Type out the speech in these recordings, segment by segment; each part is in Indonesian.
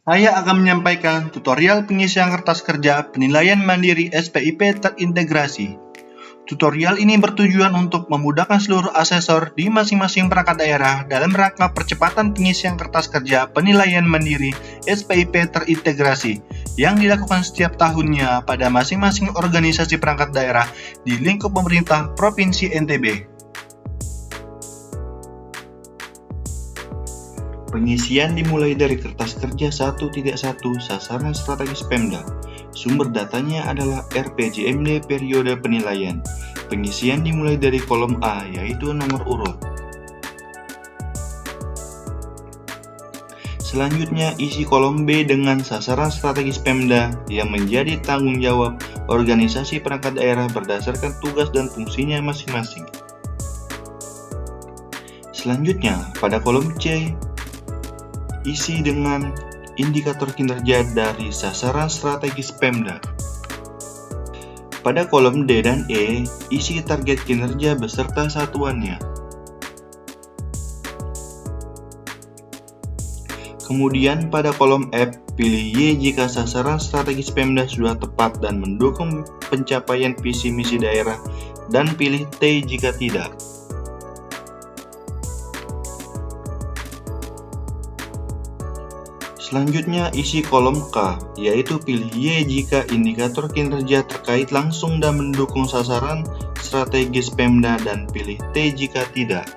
Saya akan menyampaikan tutorial pengisian kertas kerja penilaian mandiri SPIP terintegrasi. Tutorial ini bertujuan untuk memudahkan seluruh asesor di masing-masing perangkat daerah dalam rangka percepatan pengisian kertas kerja penilaian mandiri SPIP terintegrasi yang dilakukan setiap tahunnya pada masing-masing organisasi perangkat daerah di lingkup pemerintah Provinsi NTB. Pengisian dimulai dari kertas kerja 1.1 sasaran strategis Pemda. Sumber datanya adalah RPJMD periode penilaian. Pengisian dimulai dari kolom A, yaitu nomor urut. Selanjutnya, isi kolom B dengan sasaran strategis Pemda yang menjadi tanggung jawab organisasi perangkat daerah berdasarkan tugas dan fungsinya masing-masing. Selanjutnya, pada kolom C, isi dengan indikator kinerja dari sasaran strategis Pemda. Pada kolom D dan E, isi target kinerja beserta satuannya. Kemudian pada kolom F, pilih Y jika sasaran strategis Pemda sudah tepat dan mendukung pencapaian visi misi daerah, dan pilih T jika tidak. Selanjutnya isi kolom K, yaitu pilih Y jika indikator kinerja terkait langsung dan mendukung sasaran strategis Pemda, dan pilih T jika tidak.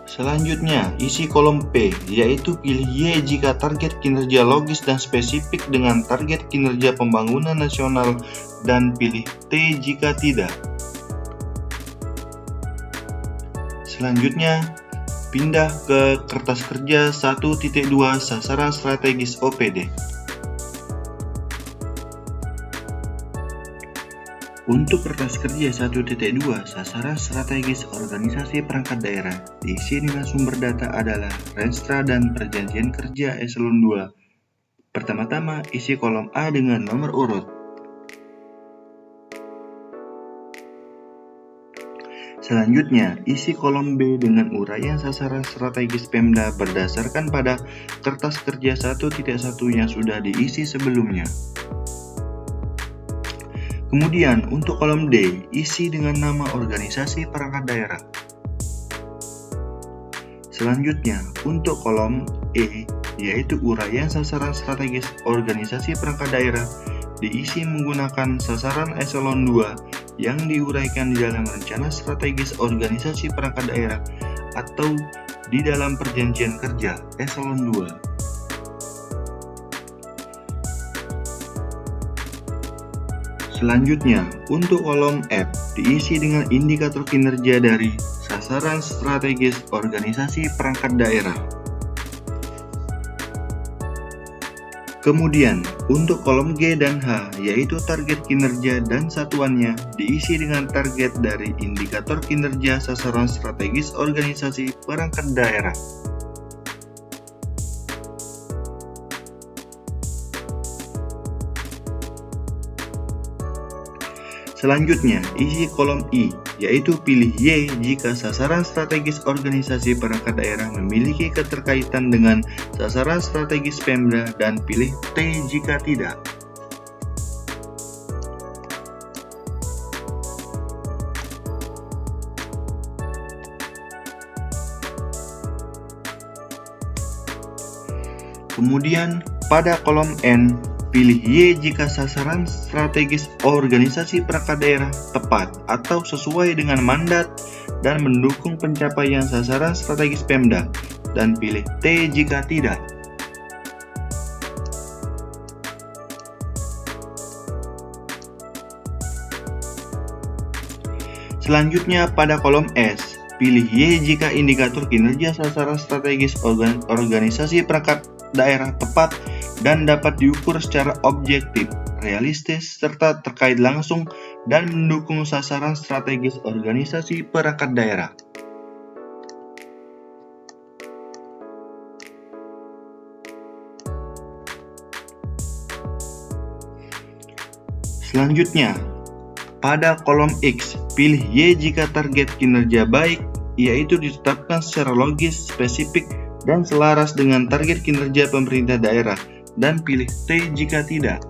Selanjutnya isi kolom P, yaitu pilih Y jika target kinerja logis dan spesifik dengan target kinerja pembangunan nasional, dan pilih T jika tidak. Selanjutnya, pindah ke kertas kerja 1.2 sasaran strategis OPD. Untuk kertas kerja 1.2 sasaran strategis organisasi perangkat daerah, diisi dengan sumber data adalah Renstra dan Perjanjian Kerja Eselon 2. Pertama-tama, isi kolom A dengan nomor urut. Selanjutnya, isi kolom B dengan uraian sasaran strategis Pemda berdasarkan pada kertas kerja 1.1 yang sudah diisi sebelumnya. Kemudian, untuk kolom D, isi dengan nama organisasi perangkat daerah. Selanjutnya, untuk kolom E, yaitu uraian sasaran strategis organisasi perangkat daerah, diisi menggunakan sasaran eselon 2 yang diuraikan di dalam rencana strategis organisasi perangkat daerah atau di dalam perjanjian kerja eselon 2. Selanjutnya, untuk kolom F, diisi dengan indikator kinerja dari sasaran strategis organisasi perangkat daerah. Kemudian, untuk kolom G dan H, yaitu target kinerja dan satuannya, diisi dengan target dari indikator kinerja sasaran strategis organisasi perangkat daerah. Selanjutnya, isi kolom I, yaitu pilih Y jika sasaran strategis organisasi perangkat daerah memiliki keterkaitan dengan sasaran strategis Pemda, dan pilih T jika tidak. Kemudian, pada kolom N, pilih Y jika sasaran strategis organisasi perangkat daerah tepat atau sesuai dengan mandat dan mendukung pencapaian sasaran strategis Pemda, dan pilih T jika tidak. Selanjutnya, pada kolom S, pilih Y jika indikator kinerja sasaran strategis organisasi perangkat daerah tepat dan dapat diukur secara objektif, realistis, serta terkait langsung dan mendukung sasaran strategis organisasi perangkat daerah. Selanjutnya, pada kolom X, pilih Y jika target kinerja baik yaitu ditetapkan secara logis, spesifik, dan selaras dengan target kinerja pemerintah daerah, dan pilih T jika tidak.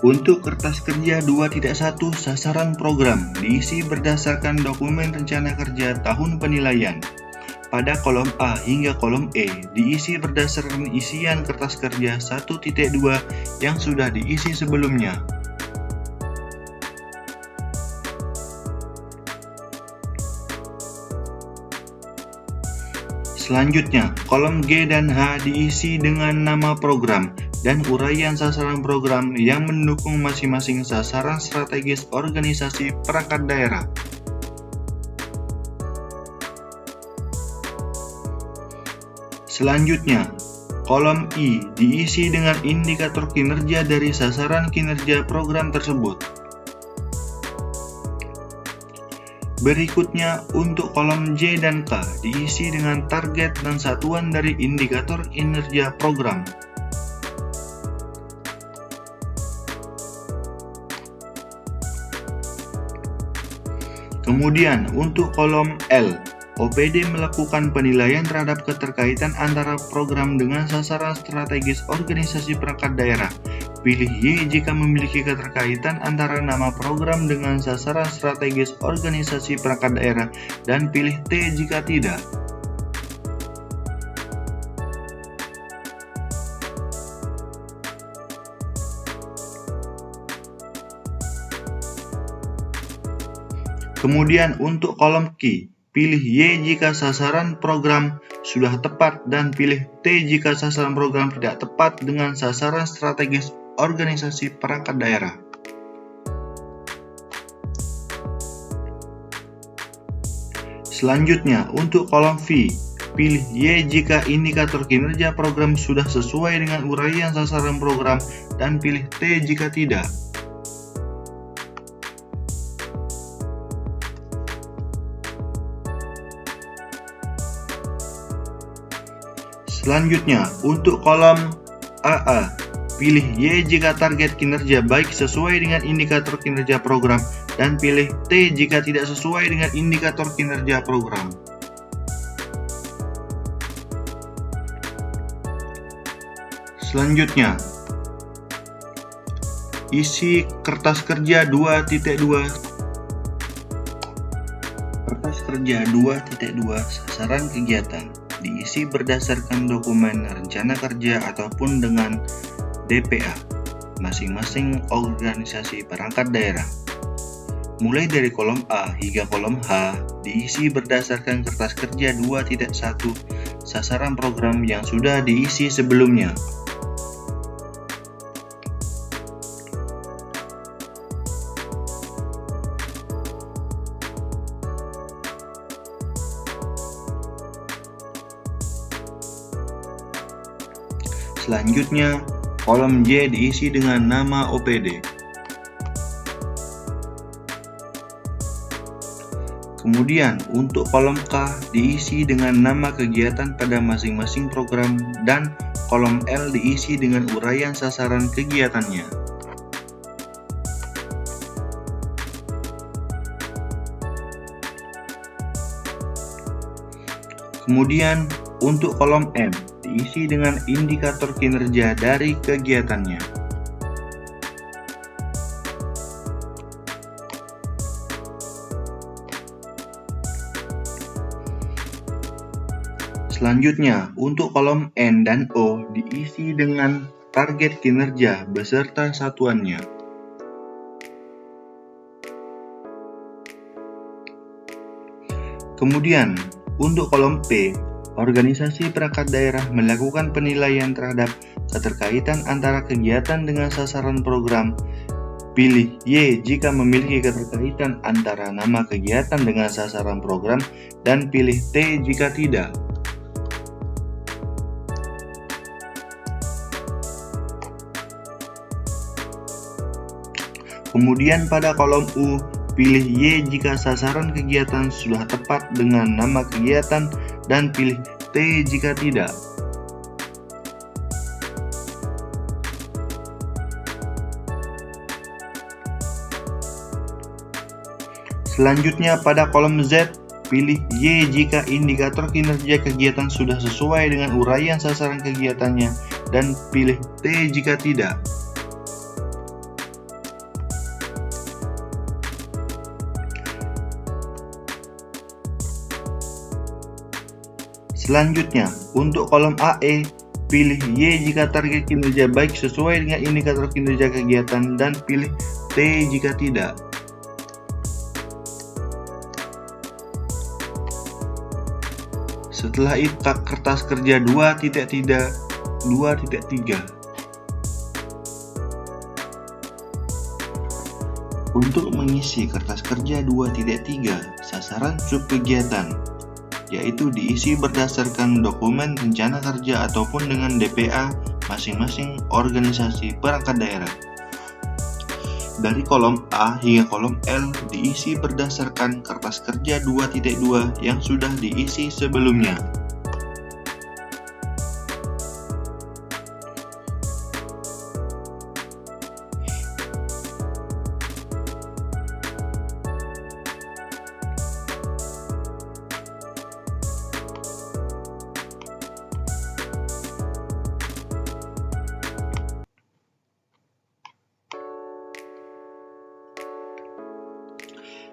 Untuk kertas kerja 2.1 sasaran program diisi berdasarkan dokumen rencana kerja tahun penilaian. Pada kolom A hingga kolom E diisi berdasarkan isian kertas kerja 1.2 yang sudah diisi sebelumnya. Selanjutnya, kolom G dan H diisi dengan nama program dan uraian sasaran program yang mendukung masing-masing sasaran strategis organisasi perangkat daerah. Selanjutnya, kolom I diisi dengan indikator kinerja dari sasaran kinerja program tersebut. Berikutnya, untuk kolom J dan K diisi dengan target dan satuan dari indikator kinerja program. Kemudian, untuk kolom L, OPD melakukan penilaian terhadap keterkaitan antara program dengan sasaran strategis organisasi perangkat daerah. Pilih Y jika memiliki keterkaitan antara nama program dengan sasaran strategis organisasi perangkat daerah, dan pilih T jika tidak. Kemudian untuk kolom Q, pilih Y jika sasaran program sudah tepat dan pilih T jika sasaran program tidak tepat dengan sasaran strategis organisasi perangkat daerah. Selanjutnya, untuk kolom V, pilih Y jika indikator kinerja program sudah sesuai dengan uraian sasaran program dan pilih T jika tidak. Selanjutnya, untuk kolom AA, pilih Y jika target kinerja baik sesuai dengan indikator kinerja program dan pilih T jika tidak sesuai dengan indikator kinerja program. Selanjutnya, isi kertas kerja 2.2. Kertas kerja 2.2 sasaran kegiatan diisi berdasarkan dokumen rencana kerja ataupun dengan DPA masing-masing organisasi perangkat daerah. Mulai dari kolom A hingga kolom H diisi berdasarkan kertas kerja 2.1 sasaran program yang sudah diisi sebelumnya. Selanjutnya, kolom J diisi dengan nama OPD. Kemudian, untuk kolom K diisi dengan nama kegiatan pada masing-masing program dan kolom L diisi dengan uraian sasaran kegiatannya. Kemudian, untuk kolom M diisi dengan indikator kinerja dari kegiatannya. Selanjutnya, untuk kolom N dan O diisi dengan target kinerja beserta satuannya. Kemudian, untuk kolom P, organisasi perangkat daerah melakukan penilaian terhadap keterkaitan antara kegiatan dengan sasaran program. Pilih Y jika memiliki keterkaitan antara nama kegiatan dengan sasaran program dan pilih T jika tidak. Kemudian pada kolom U, pilih Y jika sasaran kegiatan sudah tepat dengan nama kegiatan, dan pilih T jika tidak. Selanjutnya pada kolom Z, pilih Y jika indikator kinerja kegiatan sudah sesuai dengan uraian sasaran kegiatannya, dan pilih T jika tidak. Selanjutnya, untuk kolom AE, pilih Y jika target kinerja baik sesuai dengan indikator kinerja kegiatan, dan pilih T jika tidak. Setelah itu, kertas kerja 2.3. Untuk mengisi kertas kerja 2.3, sasaran subkegiatan, yaitu diisi berdasarkan dokumen rencana kerja ataupun dengan DPA masing-masing organisasi perangkat daerah. Dari kolom A hingga kolom L diisi berdasarkan kertas kerja 2.2 yang sudah diisi sebelumnya.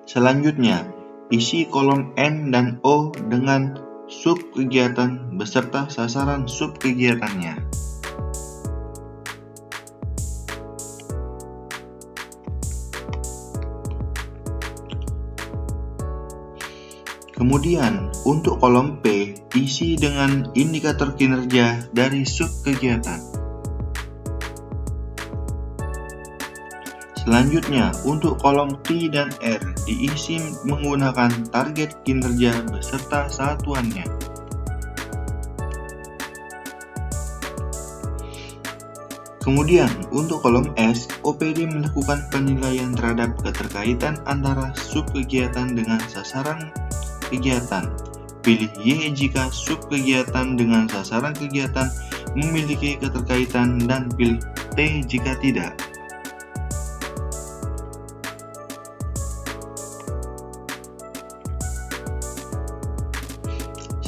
Selanjutnya, isi kolom N dan O dengan subkegiatan beserta sasaran subkegiatannya. Kemudian, untuk kolom P, isi dengan indikator kinerja dari subkegiatan. Selanjutnya, untuk kolom T dan R diisi menggunakan target kinerja beserta satuannya. Kemudian, untuk kolom S, OPD melakukan penilaian terhadap keterkaitan antara subkegiatan dengan sasaran kegiatan. Pilih Y jika subkegiatan dengan sasaran kegiatan memiliki keterkaitan, dan pilih T jika tidak.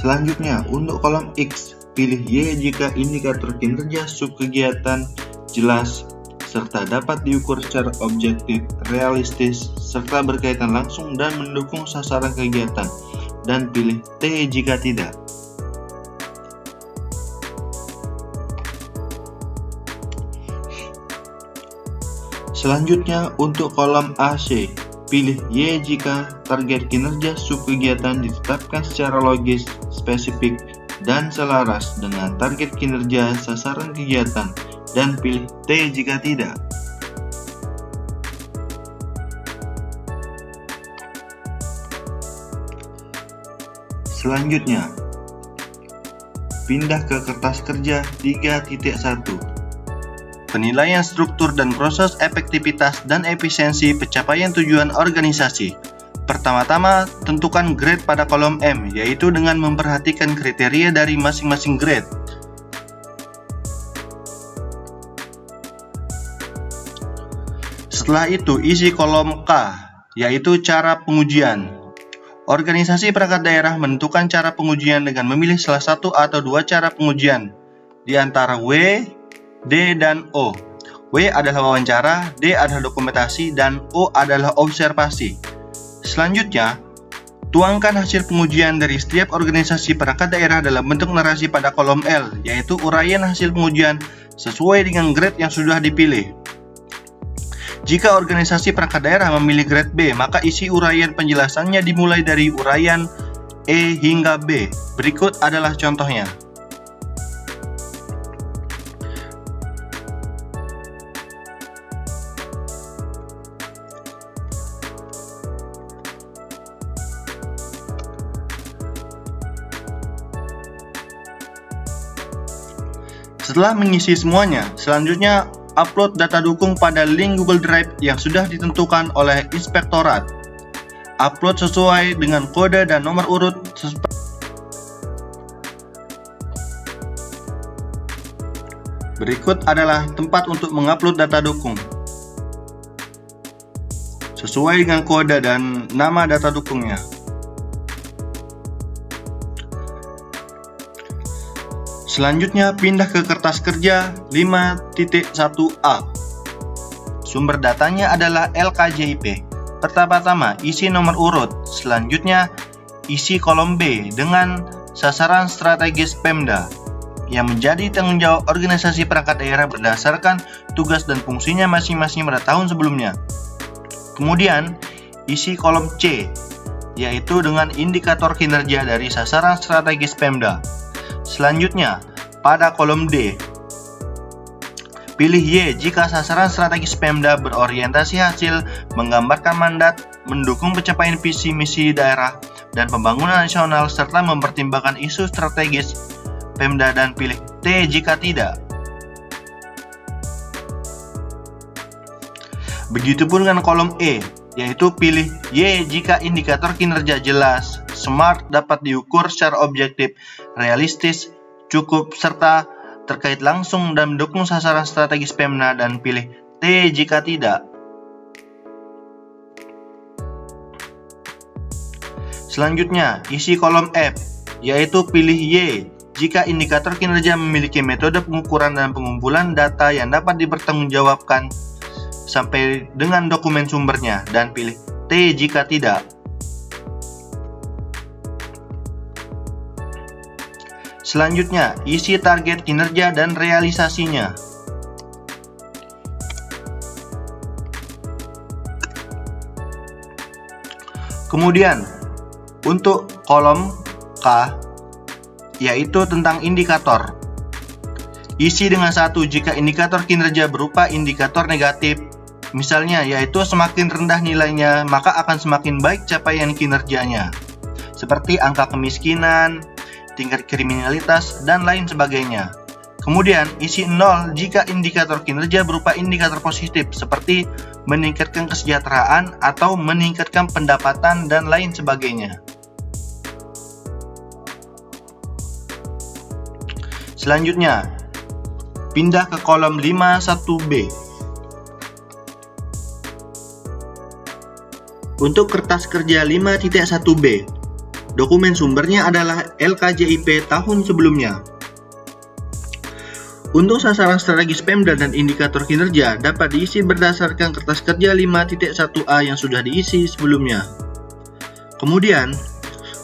Selanjutnya, untuk kolom X, pilih Y jika indikator kinerja subkegiatan jelas serta dapat diukur secara objektif, realistis, serta berkaitan langsung dan mendukung sasaran kegiatan, dan pilih T jika tidak. Selanjutnya, untuk kolom AC, pilih Y jika target kinerja subkegiatan ditetapkan secara logis, spesifik, dan selaras dengan target kinerja sasaran kegiatan, dan pilih T jika tidak. Selanjutnya, pindah ke kertas kerja 3.1. Penilaian struktur dan proses efektivitas dan efisiensi pencapaian tujuan organisasi. Pertama-tama, tentukan grade pada kolom M, yaitu dengan memperhatikan kriteria dari masing-masing grade. Setelah itu, isi kolom K, yaitu cara pengujian. Organisasi perangkat daerah menentukan cara pengujian dengan memilih salah satu atau dua cara pengujian, di antara W, D, dan O. W adalah wawancara, D adalah dokumentasi, dan O adalah observasi. Selanjutnya, tuangkan hasil pengujian dari setiap organisasi perangkat daerah dalam bentuk narasi pada kolom L, yaitu uraian hasil pengujian sesuai dengan grade yang sudah dipilih. Jika organisasi perangkat daerah memilih grade B, maka isi uraian penjelasannya dimulai dari uraian E hingga B. Berikut adalah contohnya. Setelah mengisi semuanya, selanjutnya upload data dukung pada link Google Drive yang sudah ditentukan oleh inspektorat. upload sesuai dengan kode dan nomor urut. Berikut adalah tempat untuk mengupload data dukung sesuai dengan kode dan nama data dukungnya. Selanjutnya pindah ke kertas kerja 5.1a. Sumber datanya adalah LKJIP. Pertama-tama isi nomor urut, selanjutnya isi kolom B dengan sasaran strategis Pemda yang menjadi tanggung jawab organisasi perangkat daerah berdasarkan tugas dan fungsinya masing-masing pada tahun sebelumnya. Kemudian isi kolom C, yaitu dengan indikator kinerja dari sasaran strategis Pemda. Selanjutnya, pada kolom D, pilih Y jika sasaran strategis Pemda berorientasi hasil, menggambarkan mandat, mendukung pencapaian visi misi daerah dan pembangunan nasional, serta mempertimbangkan isu strategis Pemda, dan pilih T jika tidak. Begitupun dengan kolom E, yaitu pilih Y jika indikator kinerja jelas, smart, dapat diukur secara objektif, realistis, cukup, serta terkait langsung dan mendukung sasaran strategis Pemda, dan pilih T jika tidak. Selanjutnya, isi kolom F, yaitu pilih Y jika indikator kinerja memiliki metode pengukuran dan pengumpulan data yang dapat dipertanggungjawabkan sampai dengan dokumen sumbernya, dan pilih T jika tidak. Selanjutnya, isi target kinerja dan realisasinya. Kemudian, untuk kolom K, yaitu tentang indikator. Isi dengan 1 jika indikator kinerja berupa indikator negatif. Misalnya, yaitu semakin rendah nilainya, maka akan semakin baik capaian kinerjanya. Seperti angka kemiskinan, tingkat kriminalitas, dan lain sebagainya. Kemudian, isi 0 jika indikator kinerja berupa indikator positif, seperti meningkatkan kesejahteraan atau meningkatkan pendapatan, dan lain sebagainya. Selanjutnya, pindah ke kolom 51B. Untuk kertas kerja 5.1B, dokumen sumbernya adalah LKJIP tahun sebelumnya. Untuk sasaran strategis Pemda dan indikator kinerja dapat diisi berdasarkan kertas kerja 5.1A yang sudah diisi sebelumnya. Kemudian,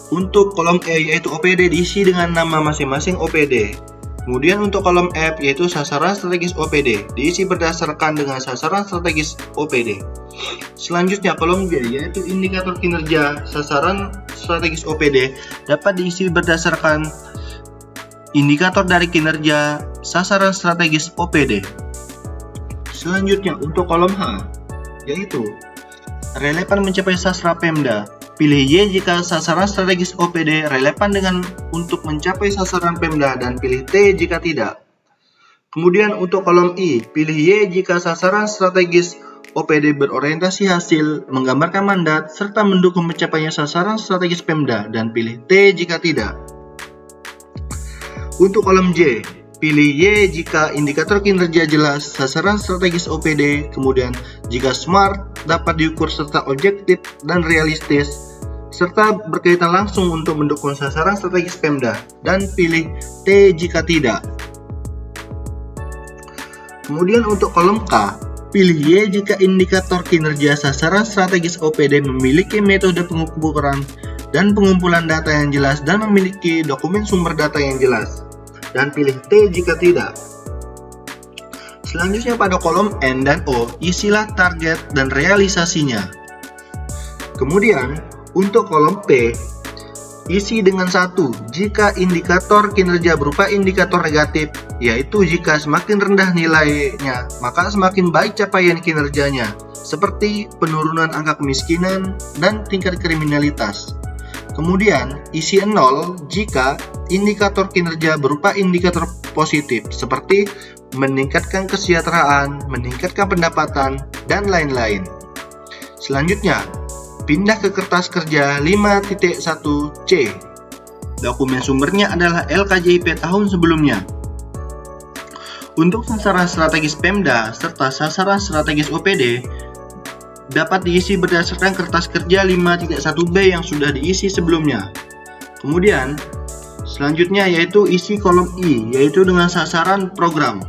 untuk kolom E yaitu OPD diisi dengan nama masing-masing OPD. Kemudian untuk kolom F yaitu sasaran strategis OPD diisi berdasarkan dengan sasaran strategis OPD. Selanjutnya kolom G yaitu indikator kinerja sasaran strategis OPD dapat diisi berdasarkan indikator dari kinerja sasaran strategis OPD. Selanjutnya untuk kolom H yaitu relevan mencapai sastra Pemda. Pilih Y jika sasaran strategis OPD relevan dengan untuk mencapai sasaran Pemda, dan pilih T jika tidak. Kemudian untuk kolom I, pilih Y jika sasaran strategis OPD berorientasi hasil, menggambarkan mandat, serta mendukung pencapaian sasaran strategis Pemda, dan pilih T jika tidak. Untuk kolom J, pilih Y jika indikator kinerja jelas, sasaran strategis OPD, kemudian jika SMART dapat diukur serta objektif dan realistis, serta berkaitan langsung untuk mendukung sasaran strategis Pemda, dan pilih T jika tidak. Kemudian untuk kolom K, pilih Y jika indikator kinerja sasaran strategis OPD memiliki metode pengukuran dan pengumpulan data yang jelas dan memiliki dokumen sumber data yang jelas, dan pilih T jika tidak. Selanjutnya pada kolom N dan O, isilah target dan realisasinya. Kemudian, untuk kolom P, isi dengan 1 jika indikator kinerja berupa indikator negatif, yaitu jika semakin rendah nilainya, maka semakin baik capaian kinerjanya, seperti penurunan angka kemiskinan dan tingkat kriminalitas. Kemudian, isi 0 jika indikator kinerja berupa indikator positif, seperti meningkatkan kesejahteraan, meningkatkan pendapatan, dan lain-lain. Selanjutnya, pindah ke kertas kerja 5.1C. Dokumen sumbernya adalah LKJP tahun sebelumnya. Untuk sasaran strategis Pemda serta sasaran strategis OPD dapat diisi berdasarkan kertas kerja 5.1B yang sudah diisi sebelumnya. Kemudian, selanjutnya yaitu isi kolom I, yaitu dengan sasaran program.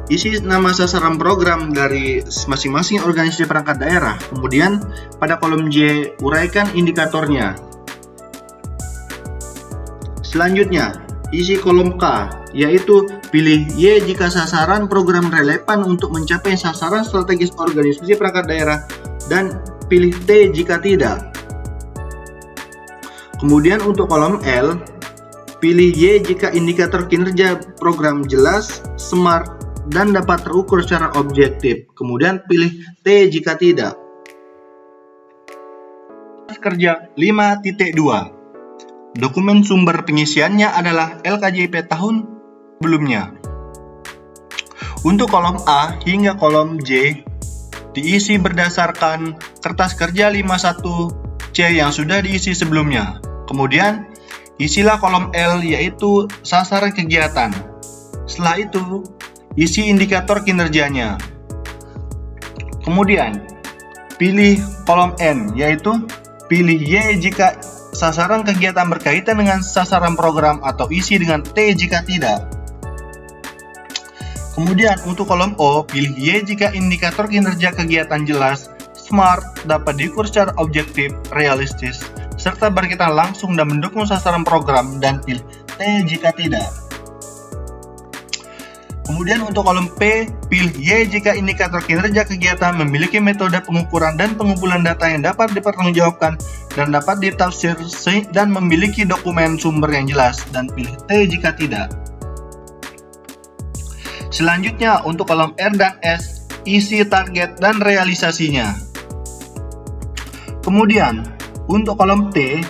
Isi nama sasaran program dari masing-masing organisasi perangkat daerah. Kemudian pada kolom J, uraikan indikatornya. Selanjutnya, isi kolom K, yaitu pilih Y jika sasaran program relevan untuk mencapai sasaran strategis organisasi perangkat daerah dan pilih T jika tidak. Kemudian untuk kolom L, pilih Y jika indikator kinerja program jelas, smart, dan dapat terukur secara objektif. Kemudian pilih T jika tidak. Kerja 5.2. Dokumen sumber pengisiannya adalah LKJP tahun sebelumnya. Untuk kolom A hingga kolom J diisi berdasarkan kertas kerja 51C yang sudah diisi sebelumnya. Kemudian isilah kolom L, yaitu sasaran kegiatan. Setelah itu isi indikator kinerjanya. Kemudian pilih kolom N, yaitu pilih Y jika sasaran kegiatan berkaitan dengan sasaran program atau isi dengan T jika tidak. Kemudian untuk kolom O, pilih Y jika indikator kinerja kegiatan jelas, smart, dapat diukur secara objektif, realistis, serta berkaitan langsung dan mendukung sasaran program, dan pilih T jika tidak. Kemudian untuk kolom P, pilih Y jika indikator kinerja kegiatan memiliki metode pengukuran dan pengumpulan data yang dapat dipertanggungjawabkan dan dapat ditafsir dan memiliki dokumen sumber yang jelas, dan pilih T jika tidak. Selanjutnya untuk kolom R dan S, isi target dan realisasinya. Kemudian untuk kolom T,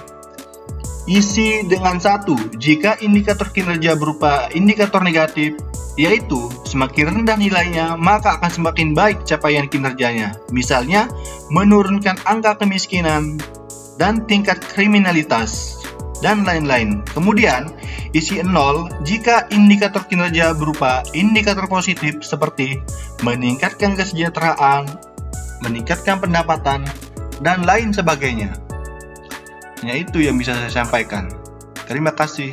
isi dengan 1 jika indikator kinerja berupa indikator negatif, yaitu semakin rendah nilainya maka akan semakin baik capaian kinerjanya, misalnya menurunkan angka kemiskinan dan tingkat kriminalitas dan lain-lain. Kemudian isi 0 jika indikator kinerja berupa indikator positif seperti meningkatkan kesejahteraan, meningkatkan pendapatan, dan lain sebagainya. Hanya itu yang bisa saya sampaikan. Terima kasih.